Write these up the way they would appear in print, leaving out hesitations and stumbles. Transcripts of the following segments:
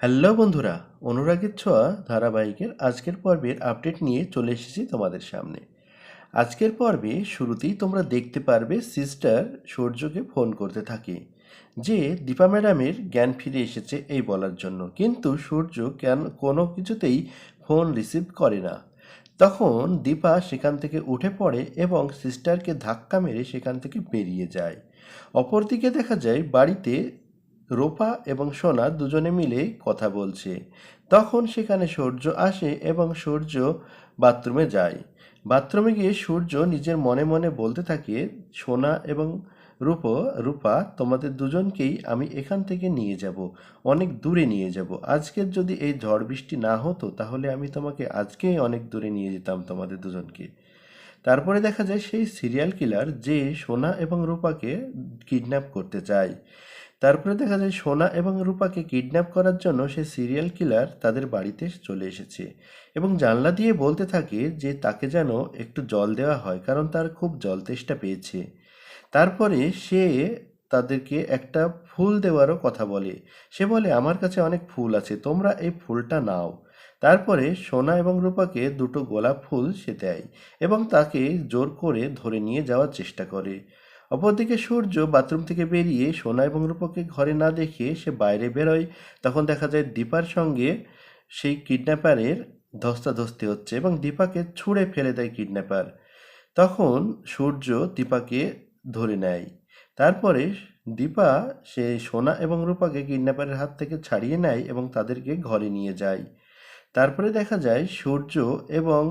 Hello বন্ধুরা, অনুরাগের ছোঁয়া ধারাবাহিকের আজকের পর্বের আপডেট নিয়ে চলে এসেছি তোমাদের সামনে। আজকের পর্বে শুরুতেই তোমরা দেখতে পারবে সিস্টার সূর্যকে ফোন করতে থাকে যে দীপা ম্যাডামের জ্ঞান ফিরে এসেছে এই বলার জন্য, কিন্তু সূর্য কেন কোনো কিছুতেই ফোন রিসিভ করে না। তখন দীপা সেখান থেকে উঠে পড়ে এবং সিস্টারকে ধাক্কা মেরে সেখান থেকে বেরিয়ে যায়। অপরদিকে দেখা যায় বাড়িতে রূপা এবং সোনা দুজনে মিলে কথা বলছে। তখন সেখানে সূর্য আসে এবং সূর্য বাথরুমে যায়। বাথরুমে গিয়ে সূর্য নিজের মনে মনে বলতে থাকে, সোনা এবং রূপা তোমাদের দুজনকেই আমি এখান থেকে নিয়ে যাব, অনেক দূরে নিয়ে যাব। আজকের যদি এই ঝড় বৃষ্টি না হতো তাহলে আমি তোমাকে আজকেই অনেক দূরে নিয়ে যেতাম তোমাদের দুজনকে। তারপরে দেখা যায় সেই সিরিয়াল কিলার যে সোনা এবং রূপাকে কিডন্যাপ করতে চায়। তারপরে দেখা যায় সোনা এবং রূপাকে কিডন্যাপ করার জন্য সে সিরিয়াল কিলার তাদের বাড়িতে চলে এসেছে এবং জানলা দিয়ে বলতে থাকে যে তাকে যেন একটু জল দেওয়া হয়, কারণ তার খুব জল তেষ্টা পেয়েছে। তারপরে সে তাদেরকে একটা ফুল দেওয়ারও কথা বলে। সে বলে, আমার কাছে অনেক ফুল আছে, তোমরা এই ফুলটা নাও। তারপরে সোনা এবং রূপাকে দুটো গোলাপ ফুল সে দেয় এবং তাকে জোর করে ধরে নিয়ে যাওয়ার চেষ্টা করে। অপরদিকে সূর্য বাথরুম থেকে বেরিয়ে সোনা এবং রূপকে ঘরে না দেখে সে বাইরে বেরোয়। তখন দেখা যায় দীপার সঙ্গে সেই কিডন্যাপারের ধস্তাধস্তি হচ্ছে এবং দীপাকে ছুঁড়ে ফেলে দেয় কিডন্যাপার। তখন সূর্য দীপাকে ধরে নেয়। তারপরে দীপা সে সোনা এবং রূপাকে কিডন্যাপারের হাত থেকে ছাড়িয়ে নেয় এবং তাদেরকে ঘরে নিয়ে যায়। তারপরে দেখা যায় সূর্য এবং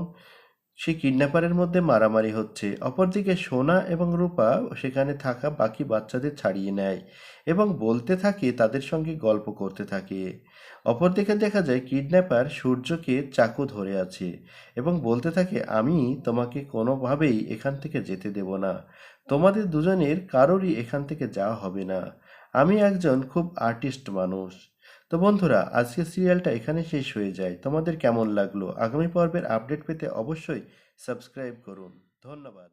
সেই কিডন্যাপারের মধ্যে মারামারি হচ্ছে। অপরদিকে সোনা এবং রূপা সেখানে থাকা বাকি বাচ্চাদের ছাড়িয়ে নেয় এবং বলতে থাকে, তাদের সঙ্গে গল্প করতে থাকে। অপরদিকে দেখা যায় কিডন্যাপার সূর্যকে চাকু ধরে আছে এবং বলতে থাকে, আমি তোমাকে কোনোভাবেই এখান থেকে যেতে দেব না, তোমাদের দুজনের কারোরই এখান থেকে যাওয়া হবে না, আমি একজন খুব আর্টিস্ট মানুষ। তো বন্ধুরা, আজকের সিরিয়ালটা এখানে শেষ হয়ে যায়। তোমাদের কেমন লাগলো? আগামী পর্বের আপডেট পেতে অবশ্যই সাবস্ক্রাইব করুন। ধন্যবাদ।